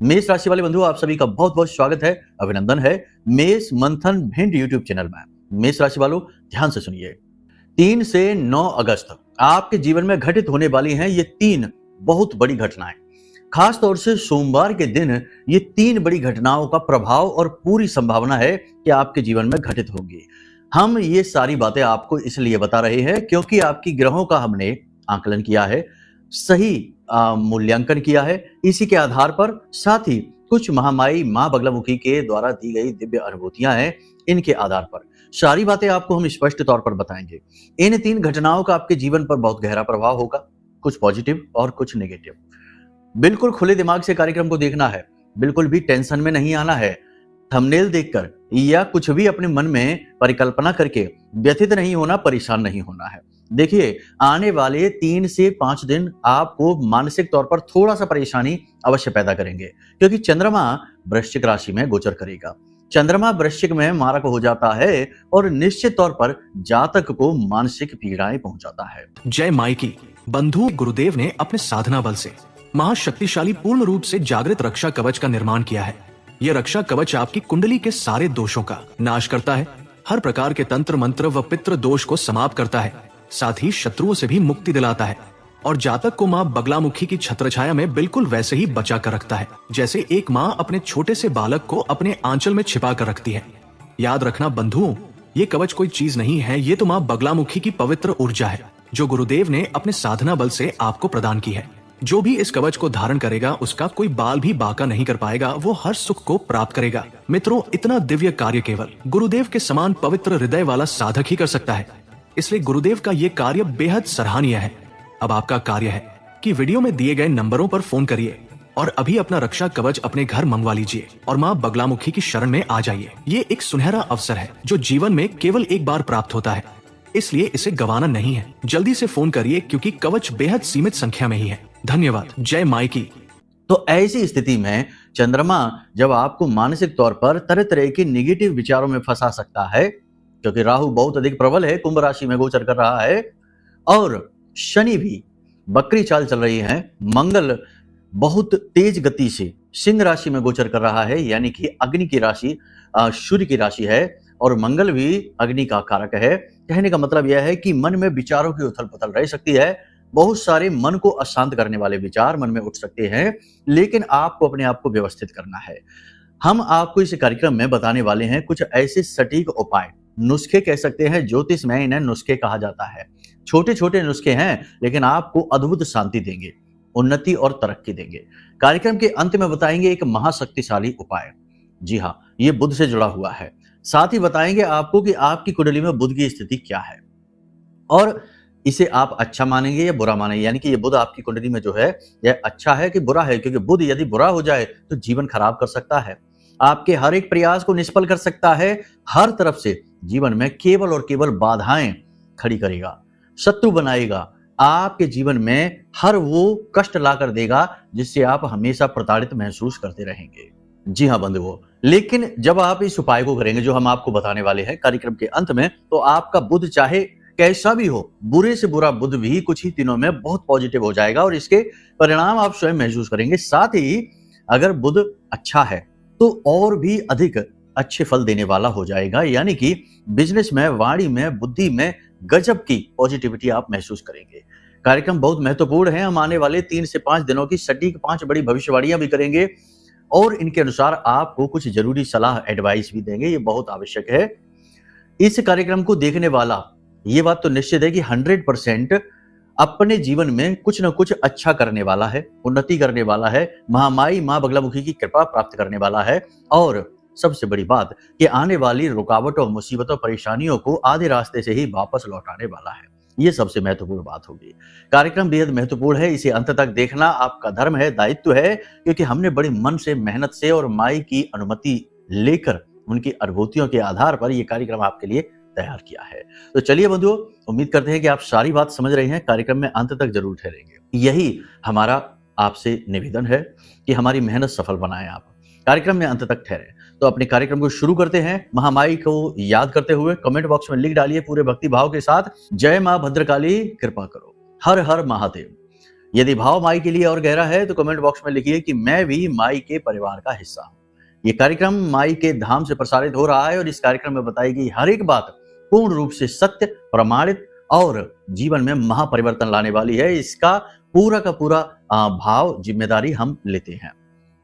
मेष राशि वाले बंधुओं, आप सभी का बहुत बहुत स्वागत है, अभिनंदन है मेष मंथन भिंड यूट्यूब चैनल में। मेष राशि वालों, ध्यान से सुनिए। 3 से 9 अगस्त आपके जीवन में घटित होने वाली हैं ये 3 बहुत बड़ी घटनाएं। खास तौर से सोमवार के दिन ये 3 बड़ी घटनाओं का प्रभाव और पूरी संभावना है कि आपके जीवन में घटित होगी। हम ये सारी बातें आपको इसलिए बता रहे हैं क्योंकि आपकी ग्रहों का हमने आकलन किया है, सही मूल्यांकन किया है। इसी के आधार पर साथ ही कुछ महामाई मां बगलामुखी के द्वारा दी गई दिव्य अनुभूतियां हैं, इनके आधार पर सारी बातें आपको हम स्पष्ट तौर पर बताएंगे। इन 3 घटनाओं का आपके जीवन पर बहुत गहरा प्रभाव होगा, कुछ पॉजिटिव और कुछ नेगेटिव। बिल्कुल खुले दिमाग से कार्यक्रम को देखना है, बिल्कुल भी टेंशन में नहीं आना है। थंबनेल देखकर या कुछ भी अपने मन में परिकल्पना करके व्यथित नहीं होना, परेशान नहीं होना है। देखिए, आने वाले 3 से 5 दिन आपको मानसिक तौर पर थोड़ा सा परेशानी अवश्य पैदा करेंगे क्योंकि चंद्रमा वृश्चिक राशि में गोचर करेगा। चंद्रमा वृश्चिक में मारक हो जाता है और निश्चित तौर पर जातक को मानसिक पीड़ाएं पहुंचाता है। जय माई की बंधु गुरुदेव ने अपने साधना बल से महाशक्तिशाली पूर्ण रूप से जागृत रक्षा कवच का निर्माण किया है। यह रक्षा कवच आपकी कुंडली के सारे दोषों का नाश करता है, हर प्रकार के तंत्र मंत्र व पितृ दोष को समाप्त करता है, साथ ही शत्रुओं से भी मुक्ति दिलाता है और जातक को माँ बगलामुखी की छत्रछाया में बिल्कुल वैसे ही बचा कर रखता है जैसे एक माँ अपने छोटे से बालक को अपने आंचल में छिपा कर रखती है। याद रखना बंधुओं, ये कवच कोई चीज नहीं है, ये तो माँ बगलामुखी की पवित्र ऊर्जा है जो गुरुदेव ने अपने साधना बल से आपको प्रदान की है। जो भी इस कवच को धारण करेगा उसका कोई बाल भी बाका नहीं कर पाएगा, वो हर सुख को प्राप्त करेगा। मित्रों, इतना दिव्य कार्य केवल गुरुदेव के समान पवित्र हृदय वाला साधक ही कर सकता है, इसलिए गुरुदेव का ये कार्य बेहद सराहनीय है। अब आपका कार्य है कि वीडियो में दिए गए नंबरों पर फोन करिए और अभी अपना रक्षा कवच अपने घर मंगवा लीजिए और माँ बगलामुखी की शरण में आ जाइए। ये एक सुनहरा अवसर है जो जीवन में केवल एक बार प्राप्त होता है, इसलिए इसे गंवाना नहीं है। जल्दी से फोन करिए क्योंकि कवच बेहद सीमित संख्या में ही है। धन्यवाद। जय माई की। तो ऐसी स्थिति में चंद्रमा जब आपको मानसिक तौर पर तरह तरह के निगेटिव विचारों में फंसा सकता है, क्योंकि राहु बहुत अधिक प्रबल है, कुंभ राशि में गोचर कर रहा है और शनि भी बकरी चाल चल रही है, मंगल बहुत तेज गति से सिंह राशि में गोचर कर रहा है, यानी कि अग्नि की राशि सूर्य की राशि है और मंगल भी अग्नि का कारक है। कहने का मतलब यह है कि मन में विचारों की उथल पुथल रह सकती है, बहुत सारे मन को अशांत करने वाले विचार मन में उठ सकते हैं, लेकिन आपको अपने आप को व्यवस्थित करना है। हम आपको इस कार्यक्रम में बताने वाले हैं कुछ ऐसे सटीक उपाय, नुस्खे कह सकते हैं, ज्योतिष में इन्हें नुस्खे कहा जाता है। छोटे छोटे नुस्खे हैं लेकिन आपको अद्भुत शांति देंगे, उन्नति और तरक्की देंगे। कार्यक्रम के अंत में बताएंगे एक महाशक्तिशाली उपाय, जी हाँ, ये बुध से जुड़ा हुआ है। साथ ही बताएंगे आपको कि आपकी कुंडली में बुध की स्थिति क्या है और इसे आप अच्छा मानेंगे या बुरा मानेंगे, यानी कि ये बुध आपकी कुंडली में जो है यह अच्छा है कि बुरा है, क्योंकि बुध यदि बुरा हो जाए तो जीवन खराब कर सकता है, आपके हर एक प्रयास को निष्फल कर सकता है, हर तरफ से जीवन में केवल और केवल बाधाएं खड़ी करेगा, शत्रु बनाएगा, आपके जीवन में हर वो कष्ट ला कर देगा जिससे आप हमेशा प्रताड़ित महसूस करते रहेंगे। जी हाँ बंधुओं, लेकिन जब आप इस उपाय को करेंगे जो हम आपको बताने वाले हैं कार्यक्रम के अंत में, तो आपका बुध चाहे कैसा भी हो, बुरे से बुरा बुध भी कुछ ही दिनों में बहुत पॉजिटिव हो जाएगा और इसके परिणाम आप स्वयं महसूस करेंगे। साथ ही अगर बुध अच्छा है तो और भी अधिक अच्छे फल देने वाला हो जाएगा, यानी कि बिजनेस में, वाणी में, बुद्धि में गजब की पॉजिटिविटी आप महसूस करेंगे। कार्यक्रम बहुत महत्वपूर्ण है, हम आने वाले 3 से 5 दिनों की सटीक 5 बड़ी भविष्यवाणियां भी करेंगे और इनके अनुसार आपको कुछ जरूरी सलाह एडवाइस भी देंगे, ये बहुत आवश्यक है। इस कार्यक्रम को देखने वाला ये बात तो निश्चित है कि 100% अपने जीवन में कुछ न कुछ अच्छा करने वाला है, उन्नति करने वाला है, महामाई मां बगलामुखी की कृपा प्राप्त करने वाला है और सबसे बड़ी बात कि आने वाली रुकावटों, मुसीबतों, परेशानियों को आधे रास्ते से ही वापस लौटाने वाला है। ये सबसे महत्वपूर्ण बात होगी। कार्यक्रम बेहद महत्वपूर्ण है, इसे अंत तक देखना आपका धर्म है, दायित्व है, क्योंकि हमने बड़ी मन से, मेहनत से और माई की अनुमति लेकर उनकी अनुभूतियों के आधार पर यह कार्यक्रम आपके लिए तैयार किया है। तो चलिए बंधुओं, उम्मीद करते हैं कि आप सारी बात समझ रहे हैं, कार्यक्रम में अंत तक जरूर ठहरेंगे। यही हमारा आपसे निवेदन है कि हमारी मेहनत सफल बनाएं आप, कार्यक्रम में अंत तक ठहरे। तो अपने कार्यक्रम को शुरू करते हैं महामाई को याद करते हुए। कमेंट बॉक्स में लिख डालिए पूरे भक्ति भाव के साथ, जय मां भद्रकाली कृपा करो, हर हर महादेव। यदि भाव माई के लिए और गहरा है तो कमेंट बॉक्स में लिखिए कि मैं भी माई के परिवार का हिस्सा हूं। ये कार्यक्रम माई के धाम से प्रसारित हो रहा है और इस कार्यक्रम में बताई गई हर एक बात पूर्ण रूप से सत्य, प्रमाणित और जीवन में महापरिवर्तन लाने वाली है। इसका पूरा का पूरा भाव जिम्मेदारी हम लेते हैं।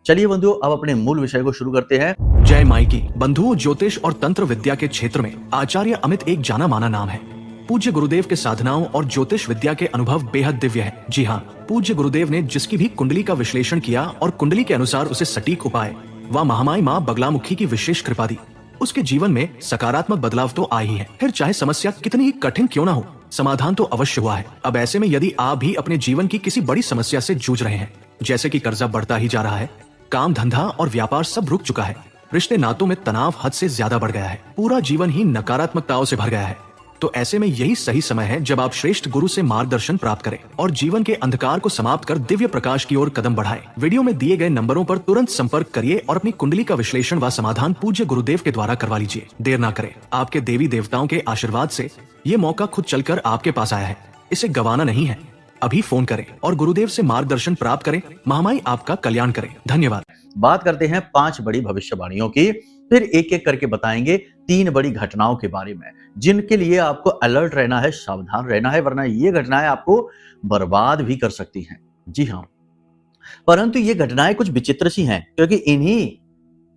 चलिए बंधुओं, अब अपने मूल विषय को शुरू करते हैं। जय माई की। बंधुओं, ज्योतिष और तंत्र विद्या के क्षेत्र में आचार्य अमित एक जाना माना नाम है। पूज्य गुरुदेव के साधनाओं और ज्योतिष विद्या के अनुभव बेहद दिव्य है। जी हाँ, पूज्य गुरुदेव ने जिसकी भी कुंडली का विश्लेषण किया और कुंडली के अनुसार उसे सटीक उपाय व महामाई माँ बगलामुखी की विशेष कृपा दी, उसके जीवन में सकारात्मक बदलाव तो आ ही है। फिर चाहे समस्या कितनी ही कठिन क्यों ना हो, समाधान तो अवश्य हुआ है। अब ऐसे में यदि आप भी अपने जीवन की किसी बड़ी समस्या से जूझ रहे हैं, जैसे कि कर्जा बढ़ता ही जा रहा है, काम धंधा और व्यापार सब रुक चुका है, रिश्ते नातों में तनाव हद से ज्यादा बढ़ गया है, पूरा जीवन ही नकारात्मकताओं से भर गया है, तो ऐसे में यही सही समय है जब आप श्रेष्ठ गुरु से मार्गदर्शन प्राप्त करें और जीवन के अंधकार को समाप्त कर दिव्य प्रकाश की ओर कदम बढ़ाएं। वीडियो में दिए गए नंबरों पर तुरंत संपर्क करिए और अपनी कुंडली का विश्लेषण व समाधान पूज्य गुरुदेव के द्वारा करवा लीजिए। देर ना करें, आपके देवी देवताओं के आशीर्वाद से ये मौका खुद चलकर आपके पास आया है, इसे गंवाना नहीं है। अभी फोन करें और गुरुदेव से मार्गदर्शन प्राप्त करें। महामाई आपका कल्याण करें। धन्यवाद। बात करते हैं 5 बड़ी भविष्यवाणियों की, फिर एक एक करके बताएंगे 3 बड़ी घटनाओं के बारे में जिनके लिए आपको अलर्ट रहना है, सावधान रहना है, वरना ये घटनाएं आपको बर्बाद भी कर सकती हैं। जी हाँ, परंतु ये घटनाएं कुछ विचित्र सी हैं क्योंकि इन्हीं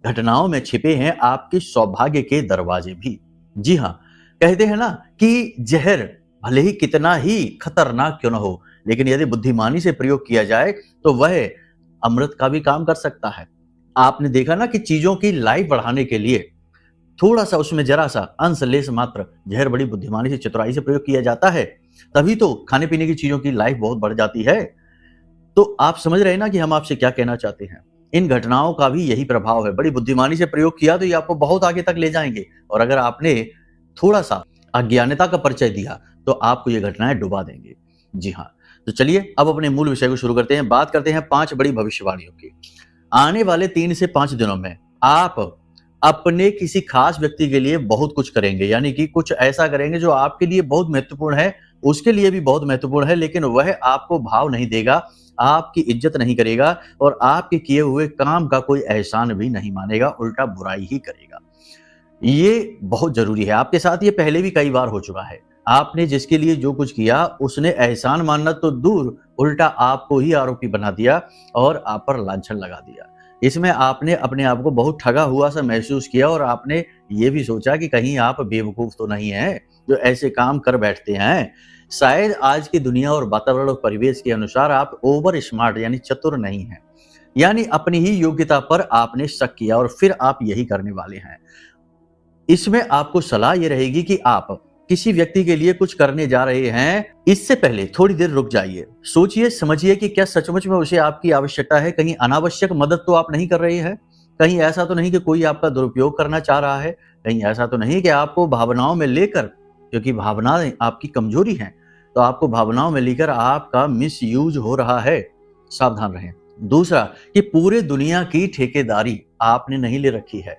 घटनाओं में छिपे हैं आपके सौभाग्य के दरवाजे भी। जी हाँ, कहते हैं ना कि जहर भले ही कितना ही खतरनाक क्यों ना हो, लेकिन यदि बुद्धिमानी से प्रयोग किया जाए तो वह अमृत का भी काम कर सकता है। आपने देखा ना कि चीजों की लाइफ बढ़ाने के लिए थोड़ा सा उसमें जरा सा अंश लेस मात्र जहर बड़ी बुद्धिमानी से, चतुराई से प्रयोग किया जाता है, तभी तो खाने पीने की चीजों की लाइफ बहुत बढ़ जाती है। तो आप समझ रहे हैं ना कि हम आपसे क्या कहना चाहते हैं। इन घटनाओं का भी यही प्रभाव है। बड़ी बुद्धिमानी से प्रयोग किया तो ये आपको बहुत आगे तक ले जाएंगे, और अगर आपने थोड़ा सा अज्ञानता का परिचय दिया तो आपको ये घटनाएं डुबा देंगे। जी हाँ, तो चलिए अब अपने मूल विषय को शुरू करते हैं। बात करते हैं 5 बड़ी भविष्यवाणियों की। आने वाले 3 से 5 दिनों में आप अपने किसी खास व्यक्ति के लिए बहुत कुछ करेंगे, यानी कि कुछ ऐसा करेंगे जो आपके लिए बहुत महत्वपूर्ण है, उसके लिए भी बहुत महत्वपूर्ण है, लेकिन वह आपको भाव नहीं देगा, आपकी इज्जत नहीं करेगा और आपके किए हुए काम का कोई एहसान भी नहीं मानेगा, उल्टा बुराई ही करेगा। ये बहुत जरूरी है। आपके साथ ये पहले भी कई बार हो चुका है। आपने जिसके लिए जो कुछ किया उसने एहसान मानना तो दूर, उल्टा आपको ही आरोपी बना दिया और आप पर लांछन लगा दिया। इसमें आपने अपने आप को बहुत ठगा हुआ सा महसूस किया और आपने ये भी सोचा कि कहीं आप बेवकूफ तो नहीं हैं जो ऐसे काम कर बैठते हैं। शायद आज की दुनिया और वातावरण और परिवेश के अनुसार आप ओवर स्मार्ट यानी चतुर नहीं हैं, यानी अपनी ही योग्यता पर आपने शक किया और फिर आप यही करने वाले हैं। इसमें आपको सलाह ये रहेगी कि आप किसी व्यक्ति के लिए कुछ करने जा रहे हैं, इससे पहले थोड़ी देर रुक जाइए, सोचिए समझिए कि क्या सचमुच में उसे आपकी आवश्यकता है। कहीं अनावश्यक मदद तो आप नहीं कर रहे हैं, कहीं ऐसा तो नहीं कि कोई आपका दुरुपयोग करना चाह रहा है, कहीं ऐसा तो नहीं कि आपको भावनाओं में लेकर, क्योंकि भावनाएं आपकी कमजोरी हैं, तो आपको भावनाओं में लेकर आपका मिस यूज हो रहा है। सावधान रहें। दूसरा कि पूरे दुनिया की ठेकेदारी आपने नहीं ले रखी है,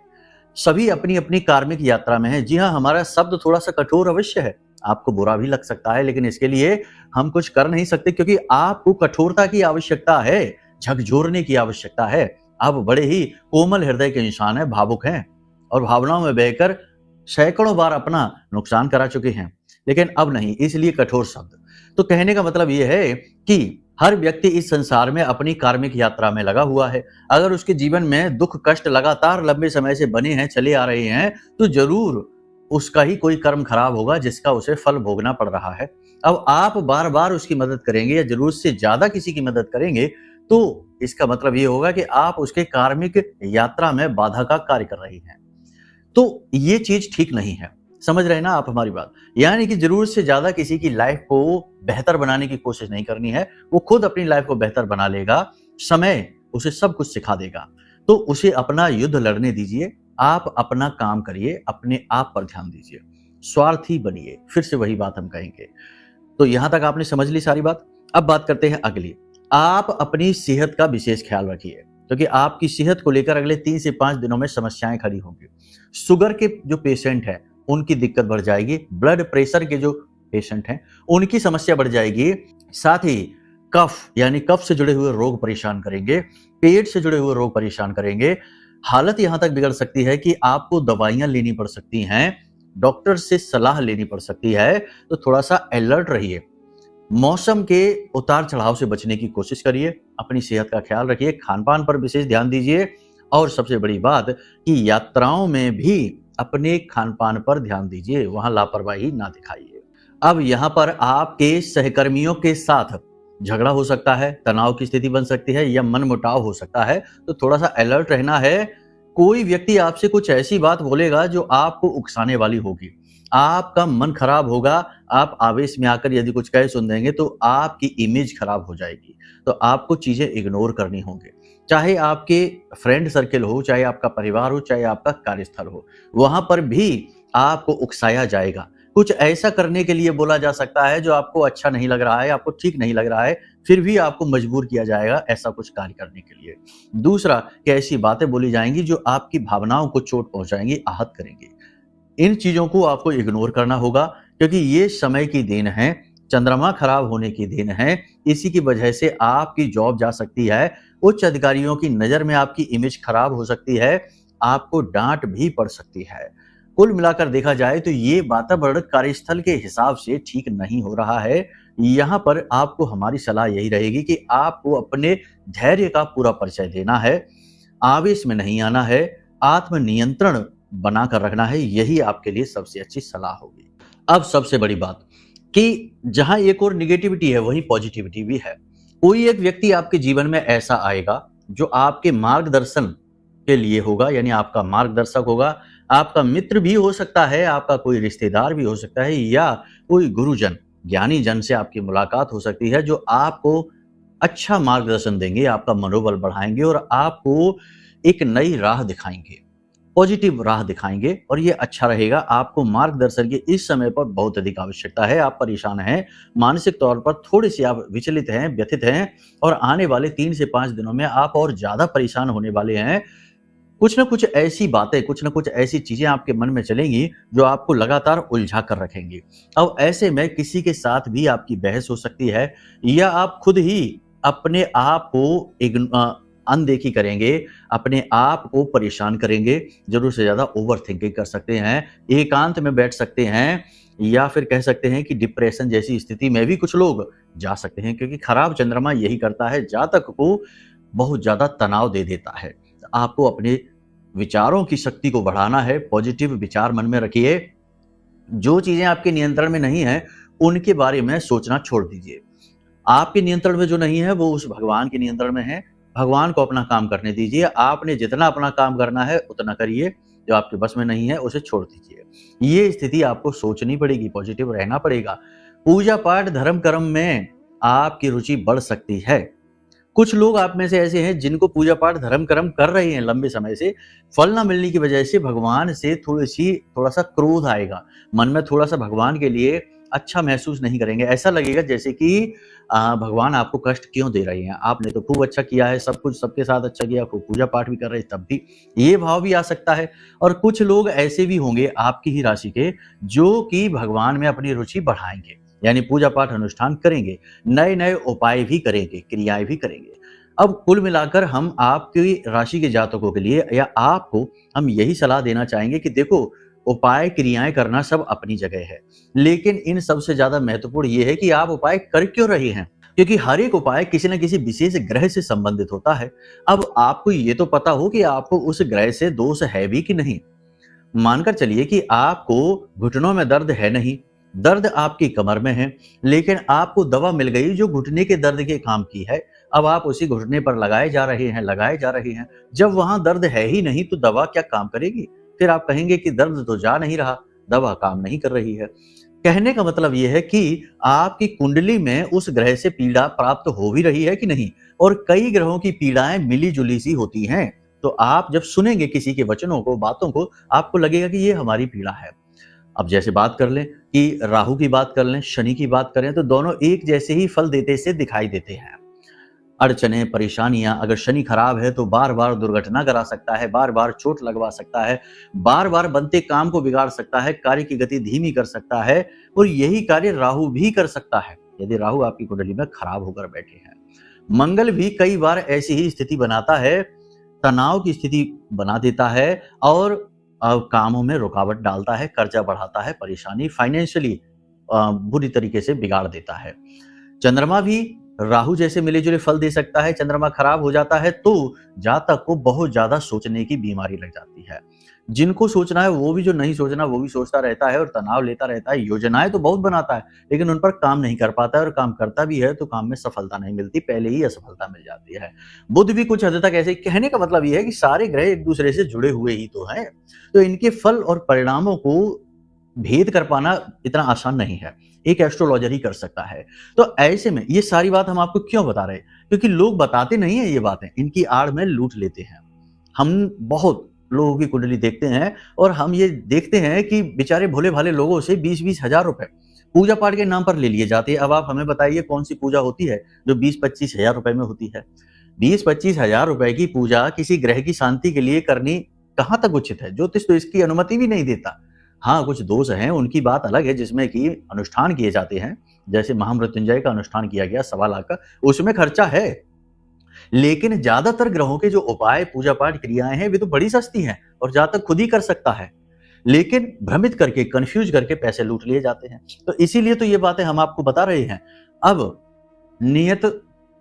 सभी अपनी अपनी कार्मिक यात्रा में है। जी हाँ, हमारा शब्द थोड़ा सा कठोर अवश्य है, आपको बुरा भी लग सकता है, लेकिन इसके लिए हम कुछ कर नहीं सकते क्योंकि आपको कठोरता की आवश्यकता है, झकझोरने की आवश्यकता है। आप बड़े ही कोमल हृदय के इंसान हैं, भावुक हैं और भावनाओं में बहकर सैकड़ों बार अपना नुकसान करा चुके हैं, लेकिन अब नहीं, इसलिए कठोर शब्द। तो कहने का मतलब यह है कि हर व्यक्ति इस संसार में अपनी कार्मिक यात्रा में लगा हुआ है। अगर उसके जीवन में दुख कष्ट लगातार लंबे समय से बने हैं, चले आ रहे हैं, तो जरूर उसका ही कोई कर्म खराब होगा जिसका उसे फल भोगना पड़ रहा है। अब आप बार बार उसकी मदद करेंगे या जरूरत से ज्यादा किसी की मदद करेंगे तो इसका मतलब ये होगा कि आप उसके कार्मिक यात्रा में बाधा का कार्य कर रही हैं। तो ये चीज ठीक नहीं है। समझ रहे हैं ना आप हमारी बात। यानी कि जरूरत से ज्यादा किसी की लाइफ को बेहतर बनाने की कोशिश नहीं करनी है, वो खुद अपनी लाइफ को बेहतर बना लेगा, समय उसे सब कुछ सिखा देगा। तो उसे अपना युद्ध लड़ने दीजिए, आप अपना काम करिए, अपने आप पर ध्यान दीजिए, स्वार्थी बनिए। फिर से वही बात हम कहेंगे। तो यहां तक आपने समझ ली सारी बात। अब बात करते हैं अगली। आप अपनी सेहत का विशेष ख्याल रखिए क्योंकि आपकी सेहत को लेकर अगले 3 से 5 दिनों में समस्याएं खड़ी होंगी। शुगर के जो पेशेंट है उनकी दिक्कत बढ़ जाएगी, ब्लड प्रेशर के जो पेशेंट हैं उनकी समस्या बढ़ जाएगी, साथ ही कफ यानी कफ से जुड़े हुए रोग परेशान करेंगे, पेट से जुड़े हुए रोग परेशान करेंगे। हालत यहाँ तक बिगड़ सकती है कि आपको दवाइयाँ लेनी पड़ सकती हैं, डॉक्टर से सलाह लेनी पड़ सकती है, तो थोड़ा-सा अलर्ट रहिए। मौसम के उतार-चढ़ाव से बचने की कोशिश करिए, अपनी सेहत का ख्याल रखिए, खान-पान पर विशेष ध्यान दीजिए और सबसे बड़ी बात कि यात्राओं में भी अपने खान-पान पर ध्यान दीजिए, वहाँ लापरवाही ना दिखाइए। अब यहाँ पर आपके सहकर्मियों के साथ झगड़ा हो सकता है, तनाव की स्थिति बन सकती है या मनमुटाव हो सकता है, तो थोड़ा-सा अलर्ट रहना है। कोई व्यक्ति आपसे कुछ ऐसी बात बोलेगा जो आपको उकसाने वाली होगी, आपका मन खराब होगा, आप आवेश में आकर यदि कुछ कह सुन देंगे तो आपकी इमेज खराब हो जाएगी, तो आपको चीज़ें इग्नोर करनी होंगी। चाहे आपके फ्रेंड सर्किल हो, चाहे आपका परिवार हो, चाहे आपका कार्यस्थल हो, वहाँ पर भी आपको उकसाया जाएगा। कुछ ऐसा करने के लिए बोला जा सकता है जो आपको अच्छा नहीं लग रहा है, आपको ठीक नहीं लग रहा है, फिर भी आपको मजबूर किया जाएगा ऐसा कुछ कार्य करने के लिए। दूसरा कि ऐसी बातें बोली जाएँगी जो आपकी भावनाओं को चोट पहुँचाएँगी, आहत करेंगी। इन चीज़ों को आपको इग्नोर करना होगा क्योंकि ये समय की देन है, चंद्रमा खराब होने की देन है, इसी की वजह से आपकी जॉब जा सकती है, उच्च अधिकारियों की नज़र में आपकी इमेज खराब हो सकती है, आपको डाँट भी पड़ सकती है। कुल मिलाकर देखा जाए तो ये वातावरण कार्यस्थल के हिसाब से ठीक नहीं हो रहा है। यहाँ पर आपको हमारी सलाह यही रहेगी कि आपको अपने धैर्य का पूरा परिचय देना है, आवेश में नहीं आना है, आत्मनियंत्रण बनाकर रखना है, यही आपके लिए सबसे अच्छी सलाह होगी। अब सबसे बड़ी बात कि जहाँ एक और नेगेटिविटी है, वहीं पॉजिटिविटी भी है। कोई एक व्यक्ति आपके जीवन में ऐसा आएगा जो आपके मार्गदर्शन के लिए होगा, यानी आपका मार्गदर्शक होगा, आपका मित्र भी हो सकता है, आपका कोई रिश्तेदार भी हो सकता है या कोई गुरुजन, ज्ञानी जन से आपकी मुलाकात हो सकती है जो आपको अच्छा मार्गदर्शन देंगे, आपका मनोबल बढ़ाएँगे और आपको एक नई राह दिखाएँगे, पॉजिटिव राह दिखाएँगे और ये अच्छा रहेगा। आपको मार्गदर्शन की इस समय पर बहुत अधिक आवश्यकता है, आप परेशान हैं, मानसिक तौर पर थोड़े-से आप विचलित हैं, व्यथित हैं और आने वाले 3 से 5 दिनों में आप और ज़्यादा परेशान होने वाले हैं। कुछ न कुछ ऐसी बातें, कुछ न कुछ ऐसी चीज़ें आपके मन में चलेंगी जो आपको लगातार उलझा कर रखेंगी। अब ऐसे में किसी के साथ भी आपकी बहस हो सकती है या आप खुद ही अपने आप को अनदेखी करेंगे, अपने आप को परेशान करेंगे, ज़रूरत से ज़्यादा ओवरथिंकिंग कर सकते हैं, एकांत में बैठ सकते हैं या फिर कह सकते हैं कि डिप्रेशन जैसी स्थिति में भी कुछ लोग जा सकते हैं क्योंकि खराब चंद्रमा यही करता है, जातक को बहुत ज़्यादा तनाव दे देता है। आपको अपने विचारों की शक्ति को बढ़ाना है, पॉजिटिव विचार मन में रखिए। जो चीज़ें आपके नियंत्रण में नहीं हैं, उनके बारे में सोचना छोड़ दीजिए। आपके नियंत्रण में जो नहीं है, वो उस भगवान के नियंत्रण में है। भगवान को अपना काम करने दीजिए। आपने जितना अपना काम करना है, उतना करिए। जो आपके बस में नहीं है, उसे छोड़ दीजिए। ये स्थिति आपको सोचनी पड़ेगी, पॉजिटिव रहना पड़ेगा। पूजा-पाठ, धर्म-कर्म में आपकी रुचि बढ़ सकती है। कुछ लोग आप में से ऐसे हैं जिनको पूजा-पाठ, धर्म-कर्म कर रहे हैं लंबे समय से, फल ना मिलने की वजह से भगवान से थोड़ा-सा क्रोध आएगा। मन में थोड़ा-सा भगवान के लिए अच्छा महसूस नहीं करेंगे। ऐसा लगेगा जैसे कि भगवान आपको कष्ट क्यों दे रहे हैं? आपने तो खूब अच्छा किया है, सब कुछ सबके साथ अच्छा किया, खूब पूजा-पाठ भी कर रहे हैं तब भी। ये भाव भी आ सकता है और कुछ लोग ऐसे भी होंगे आपकी ही राशि के जो कि भगवान में अपनी रुचि बढ़ाएँगे। यानी पूजा-पाठ अनुष्ठान करेंगे, नए-नए उपाय भी करेंगे, क्रियाएँ भी करेंगे। अब कुल मिलाकर हम आपकी राशि के जातकों के लिए या आपको हम यही सलाह देना चाहेंगे कि देखो, उपाय, क्रियाएँ करना सब अपनी जगह है। लेकिन इन सबसे ज़्यादा महत्वपूर्ण ये है कि आप उपाय कर क्यों रहे हैं? क्योंकि हर एक उपाय किसी न किसी विशेष ग्रह से संबंधित होता है। अब आपको ये तो पता हो कि आपको उस ग्रह से दोष है भी कि नहीं। मानकर चलिए कि आपको घुटनों में दर्द है नहीं, दर्द आपकी कमर में है, लेकिन आपको दवा मिल गई जो घुटने के दर्द के काम की है। अब आप उसी घुटने पर लगाए जा रहे हैं। जब वहाँ दर्द है ही नहीं तो दवा क्या काम करेगी? फिर आप कहेंगे कि दर्द तो जा नहीं रहा, दवा काम नहीं कर रही है। कहने का मतलब ये है कि आपकी कुंडली में उस ग्रह से पीड़ा प्राप्त हो भी रही है कि नहीं, और कई ग्रहों की पीड़ाएं मिली-जुली सी होती हैं। तो आप जब सुनेंगे किसी के वचनों को, बातों को, आपको लगेगा कि ये हमारी पीड़ा है। अब जैसे बात कर लें कि राहु की बात कर लें, शनि की बात करें तो दोनों एक जैसे ही फल देते से दिखाई देते हैं। अड़चने, परेशानियां, अगर शनि खराब है तो बार-बार दुर्घटना करा सकता है, बार-बार चोट लगवा सकता है, बार-बार बनते काम को बिगाड़ सकता है, कार्य की गति धीमी कर सकता है और यही कार्य राहु भी कर सकता है। यदि राहु आपकी कुंडली में खराब होकर बैठे हैं। मंगल भी कई बार ऐसी ही स्थिति बनाता है, तनाव की स्थिति बना देता है और कामों में रुकावट डालता है, कर्जा बढ़ाता है, परेशानी फाइनेंशियली बुरी तरीके से बिगाड़ देता है। चंद्रमा भी राहु जैसे मिले-जुले फल दे सकता है। चंद्रमा खराब हो जाता है तो जातक को बहुत ज्यादा सोचने की बीमारी लग जाती है। जिनको सोचना है वो भी, जो नहीं सोचना वो भी सोचता रहता है और तनाव लेता रहता है। योजनाएं तो बहुत बनाता है लेकिन उन पर काम नहीं कर पाता है, और काम करता भी है तो काम में सफलता नहीं मिलती, पहले ही असफलता मिल जाती है। बुध भी कुछ हद तक ऐसे, कहने का मतलब ये है कि सारे ग्रह एक दूसरे से जुड़े हुए ही तो हैं, तो इनके फल और परिणामों को भेद कर पाना इतना आसान नहीं है, एक एस्ट्रोलॉजर ही कर सकता है। तो ऐसे में ये सारी बात हम आपको क्यों बता रहे हैं? क्योंकि लोग बताते नहीं है ये बातें, इनकी आड़ में लूट लेते हैं। हम बहुत लोगों की कुंडली देखते हैं और हम ये देखते हैं कि बेचारे भोले भाले लोगों से 20-20 हजार रुपए पूजा पाठ के नाम पर ले लिए जाते हैं। अब आप हमें बताइए कौन सी पूजा होती है जो 20-25 हजार रुपए में होती है? 20-25 हजार रुपए की पूजा किसी ग्रह की शांति के लिए करनी कहां तक उचित है? ज्योतिष तो इसकी अनुमति भी नहीं देता। हाँ, कुछ दोष हैं, उनकी बात अलग है, जिसमें कि अनुष्ठान किए जाते हैं, जैसे महामृत्युंजय का अनुष्ठान किया गया 1.25 लाख का, उसमें खर्चा है। लेकिन ज्यादातर ग्रहों के जो उपाय, पूजा पाठ, क्रियाएं हैं वे तो बड़ी सस्ती हैं और जातक खुद ही कर सकता है, लेकिन भ्रमित करके, कंफ्यूज करके पैसे लूट लिए जाते हैं। तो इसीलिए तो ये बातें हम आपको बता रहे हैं। अब नियत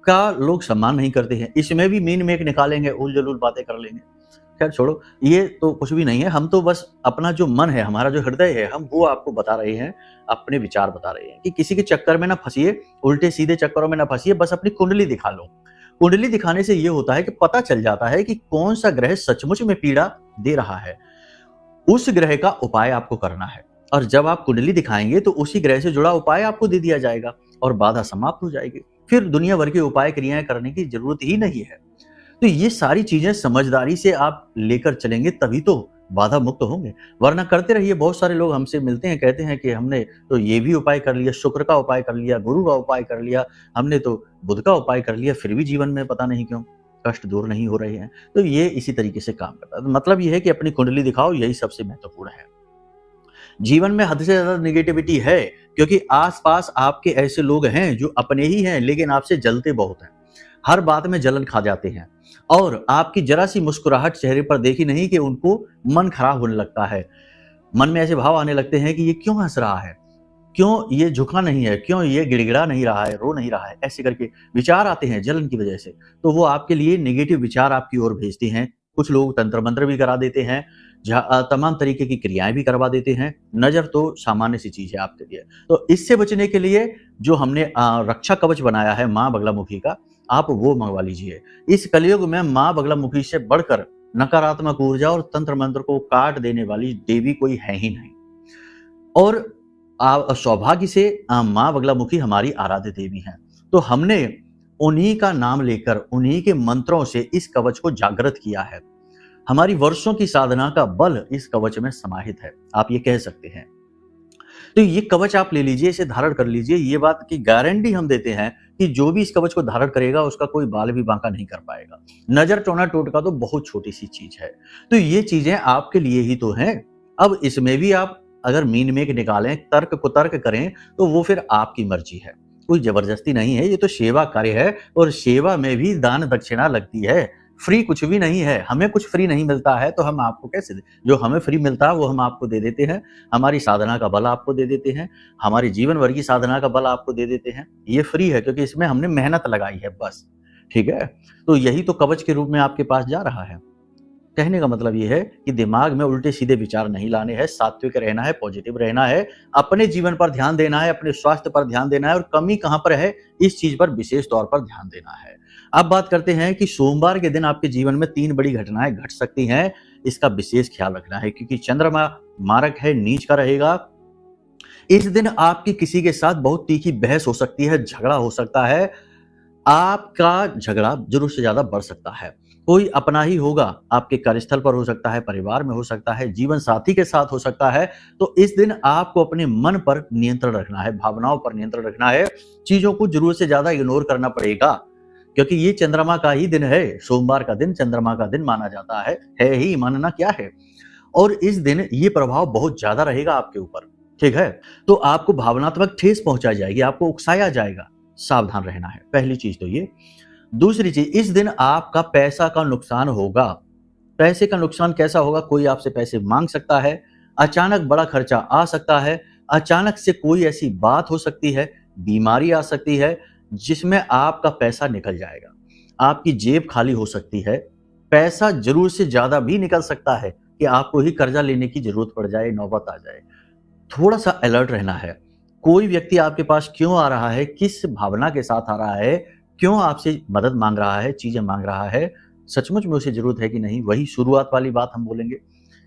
का लोग सम्मान नहीं करते हैं, इसमें भी मीन मेक निकालेंगे, उल जलूल बातें कर लेंगे। खैर छोड़ो, ये तो कुछ भी नहीं है। हम तो बस अपना जो मन है, हमारा जो हृदय है, हम वो आपको बता रहे हैं, अपने विचार बता रहे हैं कि किसी के चक्कर में ना फंसिए, उल्टे सीधे चक्करों में ना फंसिए, बस अपनी कुंडली दिखा लो। कुंडली दिखाने से ये होता है कि पता चल जाता है कि कौन सा ग्रह सचमुच में पीड़ा दे रहा है, उस ग्रह का उपाय आपको करना है। और जब आप कुंडली दिखाएंगे तो उसी ग्रह से जुड़ा उपाय आपको दे दिया जाएगा और बाधा समाप्त हो जाएगी। फिर दुनिया भर के उपाय क्रियाएं करने की जरूरत ही नहीं है। तो ये सारी चीजें समझदारी से आप लेकर चलेंगे तभी तो बाधा मुक्त होंगे, वरना करते रहिए। बहुत सारे लोग हमसे मिलते हैं, कहते हैं कि हमने तो ये भी उपाय कर लिया, शुक्र का उपाय कर लिया, गुरु का उपाय कर लिया, हमने तो बुध का उपाय कर लिया, फिर भी जीवन में पता नहीं क्यों कष्ट दूर नहीं हो रहे हैं। तो ये इसी तरीके से काम करता है। तो मतलब ये है कि अपनी कुंडली दिखाओ, यही सबसे महत्वपूर्ण है। जीवन में हद से ज्यादा नेगेटिविटी है क्योंकि आसपास आपके ऐसे लोग हैं जो अपने ही हैं लेकिन आपसे जलते बहुत हैं, हर बात में जलन खा जाते हैं और आपकी जरा सी मुस्कुराहट चेहरे पर देखी नहीं कि उनको मन खराब होने लगता है। मन में ऐसे भाव आने लगते हैं कि ये क्यों हंस रहा है, क्यों ये झुका नहीं है, क्यों ये गिड़गिड़ा नहीं रहा है, रो नहीं रहा है, ऐसे करके विचार आते हैं जलन की वजह से। तो वो आपके लिए नेगेटिव विचार आपकी ओर भेजते हैं। कुछ लोग तंत्र मंत्र भी करा देते हैं, तमाम तरीके की क्रियाएं भी करवा देते हैं। नजर तो सामान्य सी चीज है आपके लिए। तो इससे बचने के लिए जो हमने रक्षा कवच बनाया है माँ बगलामुखी का, आप वो मंगवा लीजिए। इस कलयुग में माँ बगलामुखी से बढ़कर नकारात्मक ऊर्जा और तंत्र मंत्र को काट देने वाली देवी कोई है ही नहीं। और सौभाग्य से माँ बगलामुखी हमारी आराध्य देवी हैं। तो हमने उन्हीं का नाम लेकर, उन्हीं के मंत्रों से इस कवच को जागृत किया है। हमारी वर्षों की साधना का बल इस कवच में समाहित है, आप ये कह सकते हैं। तो ये कवच आप ले लीजिए, इसे धारण कर लीजिए। ये बात की गारंटी हम देते हैं कि जो भी इस कवच को धारण करेगा उसका कोई बाल भी बांका नहीं कर पाएगा। नजर टोना टोटका तो बहुत छोटी सी चीज है। तो ये चीजें आपके लिए ही तो हैं। अब इसमें भी आप अगर मीन मेक निकालें, तर्क कुतर्क करें, तो वो फिर आपकी मर्जी है, कोई जबरदस्ती नहीं है। ये तो सेवा कार्य है और सेवा में भी दान दक्षिणा लगती है। फ्री कुछ भी नहीं है। हमें कुछ फ्री नहीं मिलता है तो हम आपको कैसे दें? जो हमें फ्री मिलता है वो हम आपको दे देते हैं। हमारी साधना का बल आपको दे देते हैं, हमारी जीवन भर की साधना का बल आपको दे देते हैं। ये फ्री है क्योंकि इसमें हमने मेहनत लगाई है, बस। ठीक है, तो यही तो कवच के रूप में आपके पास जा रहा है। कहने का मतलब ये है कि दिमाग में उल्टे सीधे विचार नहीं लाने हैं, सात्विक रहना है, पॉजिटिव रहना है, अपने जीवन पर ध्यान देना है, अपने स्वास्थ्य पर ध्यान देना है और कमी कहां पर है इस चीज पर विशेष तौर पर ध्यान देना है। अब बात करते हैं कि सोमवार के दिन आपके जीवन में 3 बड़ी घटनाएं घट सकती हैं, इसका विशेष ख्याल रखना है क्योंकि चंद्रमा मारक है, नीच का रहेगा। इस दिन आपकी किसी के साथ बहुत तीखी बहस हो सकती है, झगड़ा हो सकता है, आपका झगड़ा जरूर से ज्यादा बढ़ सकता है। कोई अपना ही होगा, आपके कार्यस्थल पर हो सकता है, परिवार में हो सकता है, जीवन साथी के साथ हो सकता है। तो इस दिन आपको अपने मन पर नियंत्रण रखना है, भावनाओं पर नियंत्रण रखना है। चीजों को जरूर से ज्यादा इग्नोर करना पड़ेगा क्योंकि ये चंद्रमा का ही दिन है। सोमवार का दिन चंद्रमा का दिन माना जाता है ही, मानना क्या है। और इस दिन ये प्रभाव बहुत ज्यादा रहेगा आपके ऊपर। ठीक है, तो आपको भावनात्मक ठेस पहुंचाई जाएगी, आपको उकसाया जाएगा। सावधान रहना है, पहली चीज तो ये। दूसरी चीज, इस दिन आपका पैसा का नुकसान होगा। पैसे का नुकसान कैसा होगा? कोई आपसे पैसे मांग सकता है, अचानक बड़ा खर्चा आ सकता है, अचानक से कोई ऐसी बात हो सकती है, बीमारी आ सकती है जिसमें आपका पैसा निकल जाएगा, आपकी जेब खाली हो सकती है, पैसा जरूर से ज्यादा भी निकल सकता है कि आपको ही कर्जा लेने की जरूरत पड़ जाए, नौबत आ जाए। थोड़ा सा अलर्ट रहना है। कोई व्यक्ति आपके पास क्यों आ रहा है, किस भावना के साथ आ रहा है, क्यों आपसे मदद मांग रहा है, चीजें मांग रहा है, सचमुच में उसे जरूरत है कि नहीं, वही शुरुआत वाली बात हम बोलेंगे।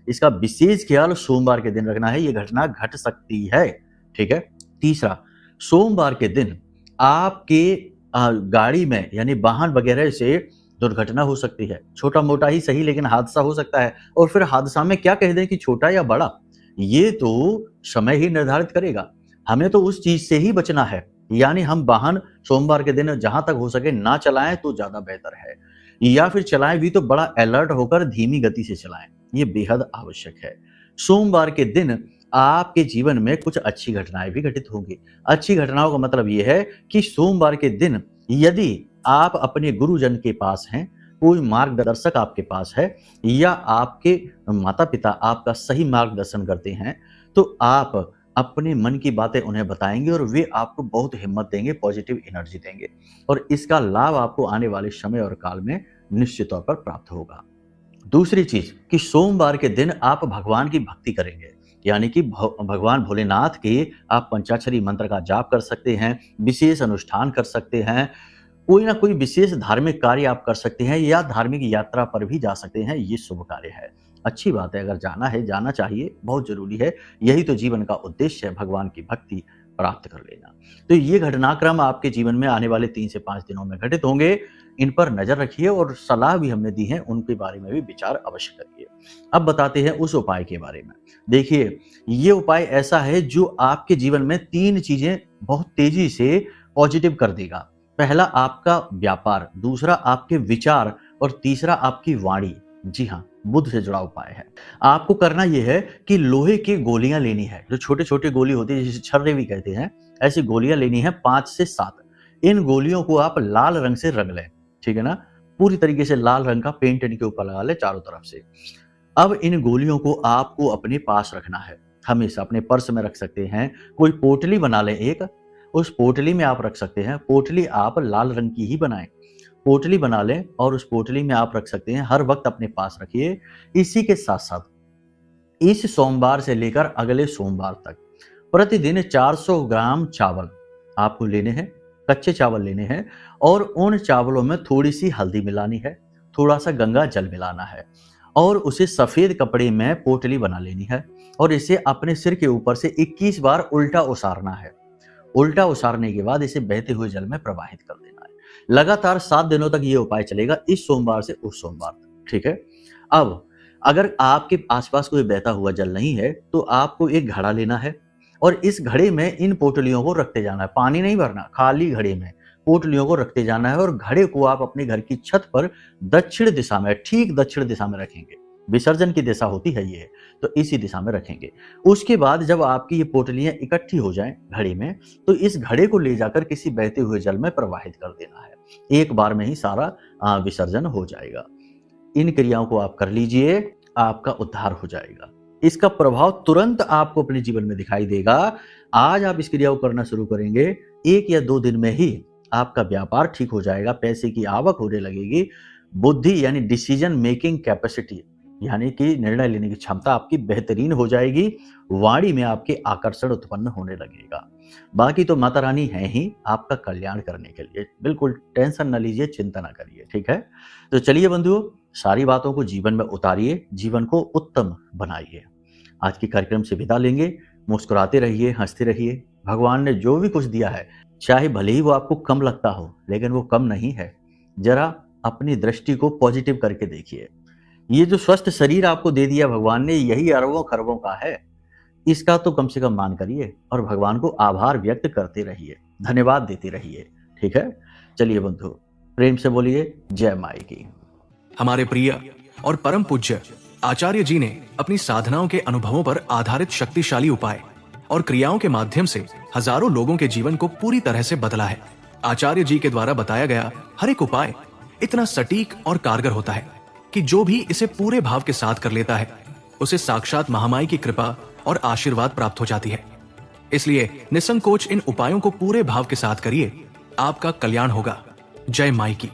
इसका विशेष ख्याल सोमवार के दिन रखना है, ये घटना घट सकती है। ठीक है। तीसरा, सोमवार के दिन आपके गाड़ी में यानी वाहन वगैरह से दुर्घटना हो सकती है। छोटा मोटा ही सही, लेकिन हादसा हो सकता है। और फिर हादसा में क्या कह दें कि छोटा या बड़ा, ये तो समय ही निर्धारित करेगा। हमें तो उस चीज से ही बचना है, यानी हम वाहन सोमवार के दिन जहां तक हो सके ना चलाएं तो ज्यादा बेहतर है, या फिर चलाएं भी तो बड़ा अलर्ट होकर धीमी गति से चलाएं, ये बेहद आवश्यक है। सोमवार के दिन आपके जीवन में कुछ अच्छी घटनाएं भी घटित होंगी। अच्छी घटनाओं का मतलब यह है कि सोमवार के दिन यदि आप अपने गुरुजन के पास हैं, कोई मार्गदर्शक आपके पास है, या आपके माता पिता आपका सही मार्गदर्शन करते हैं, तो आप अपने मन की बातें उन्हें बताएंगे और वे आपको बहुत हिम्मत देंगे, पॉजिटिव एनर्जी देंगे, और इसका लाभ आपको आने वाले समय और काल में निश्चित तौर पर प्राप्त होगा। दूसरी चीज कि सोमवार के दिन आप भगवान की भक्ति करेंगे, यानी कि भगवान भोलेनाथ के आप पंचाक्षरी मंत्र का जाप कर सकते हैं, विशेष अनुष्ठान कर सकते हैं, कोई ना कोई विशेष धार्मिक कार्य आप कर सकते हैं, या धार्मिक यात्रा पर भी जा सकते हैं। ये शुभ कार्य है, अच्छी बात है। अगर जाना है, जाना चाहिए, बहुत जरूरी है। यही तो जीवन का उद्देश्य है, भगवान की भक्ति प्राप्त कर लेना। तो ये घटनाक्रम आपके जीवन में आने वाले 3 से 5 दिनों में घटित होंगे। इन पर नजर रखिए, और सलाह भी हमने दी है उनके बारे में भी विचार अवश्य करिए। अब बताते हैं उस उपाय के बारे में। देखिए, ये उपाय ऐसा है जो आपके जीवन में 3 चीजें बहुत तेजी से पॉजिटिव कर देगा। पहला आपका व्यापार, दूसरा आपके विचार, और तीसरा आपकी वाणी। जी हाँ, बुद्ध से जुड़ा उपाय है। आपको करना यह है कि लोहे की गोलियां लेनी है, जो छोटे छोटे गोली होती है, जिसे छर्रे भी कहते हैं, ऐसी गोलियां लेनी है 5 से 7। इन गोलियों को आप लाल रंग से रंग लें, ठीक है ना, पूरी तरीके से लाल रंग का पेंट इनके ऊपर लगा ले चारों तरफ से। अब इन गोलियों को आपको अपने पास रखना है, हमेशा अपने पर्स में रख सकते हैं, कोई पोटली बना लें एक, उस पोटली में आप रख सकते हैं। पोटली आप लाल रंग की ही बनाएं, पोटली बना लें और उस पोटली में आप रख सकते हैं, हर वक्त अपने पास रखिए। इसी के साथ साथ इस सोमवार से लेकर अगले सोमवार तक प्रतिदिन 400 ग्राम चावल आपको लेने हैं, कच्चे चावल लेने हैं, और उन चावलों में थोड़ी सी हल्दी मिलानी है, थोड़ा सा गंगा जल मिलाना है, और उसे सफेद कपड़े में पोटली बना लेनी है, और इसे अपने सिर के ऊपर से 21 बार उल्टा उसारना है। उल्टा उसारने के बाद इसे बहते हुए जल में प्रवाहित कर देना है। लगातार 7 दिनों तक ये उपाय चलेगा, इस सोमवार से उस सोमवार तक, ठीक है। अब अगर आपके आसपास कोई बहता हुआ जल नहीं है, तो आपको एक घड़ा लेना है, और इस घड़े में इन पोटलियों को रखते जाना है। पानी नहीं भरना, खाली घड़े में पोटलियों को रखते जाना है, और घड़े को आप अपने घर की छत पर दक्षिण दिशा में, ठीक दक्षिण दिशा में रखेंगे। विसर्जन की दिशा होती है ये, तो इसी दिशा में रखेंगे। उसके बाद जब आपकी ये पोटलियां इकट्ठी हो जाएं घड़े में, तो इस घड़े को ले जाकर किसी बहते हुए जल में प्रवाहित कर देना है। एक बार में ही सारा विसर्जन हो जाएगा। इन क्रियाओं को आप कर लीजिए, आपका उद्धार हो जाएगा। इसका प्रभाव तुरंत आपको अपने जीवन में दिखाई देगा। आज आप इस क्रिया को करना शुरू करेंगे, 1 या 2 दिन में ही आपका व्यापार ठीक हो जाएगा, पैसे की आवक होने लगेगी, बुद्धि यानी डिसीजन मेकिंग कैपेसिटी यानी कि निर्णय लेने की क्षमता आपकी बेहतरीन हो जाएगी, वाणी में आपके आकर्षण उत्पन्न होने लगेगा। बाकी तो माता रानी है ही आपका कल्याण करने के लिए, बिल्कुल टेंशन न लीजिए, चिंता न करिए, ठीक है। तो चलिए बंधुओं, सारी बातों को जीवन में उतारिए, जीवन को उत्तम बनाइए। आज के कार्यक्रम से विदा लेंगे। मुस्कुराते रहिए, हंसते रहिए। भगवान ने जो भी कुछ दिया है, चाहे भले ही वो आपको कम लगता हो, लेकिन वो कम नहीं है। जरा अपनी दृष्टि को पॉजिटिव करके देखिए। ये जो स्वस्थ शरीर आपको दे दिया भगवान ने, यही अरबों खरबों का है। इसका तो कम से कम मान करिए, और भगवान को आभार व्यक्त करते रहिए, धन्यवाद देते रहिए, ठीक है। चलिए बंधु, प्रेम से बोलिए जय माई की। हमारे प्रिय और परम पूज्य आचार्य जी ने अपनी साधनाओं के अनुभवों पर आधारित शक्तिशाली उपाय और क्रियाओं के माध्यम से हजारों लोगों के जीवन को पूरी तरह से बदला है। आचार्य जी के द्वारा बताया गया हर एक उपाय इतना सटीक और कारगर होता है कि जो भी इसे पूरे भाव के साथ कर लेता है उसे साक्षात महामाई की कृपा और आशीर्वाद प्राप्त हो जाती है। इसलिए निसंकोच इन उपायों को पूरे भाव के साथ करिए, आपका कल्याण होगा। जय माई की।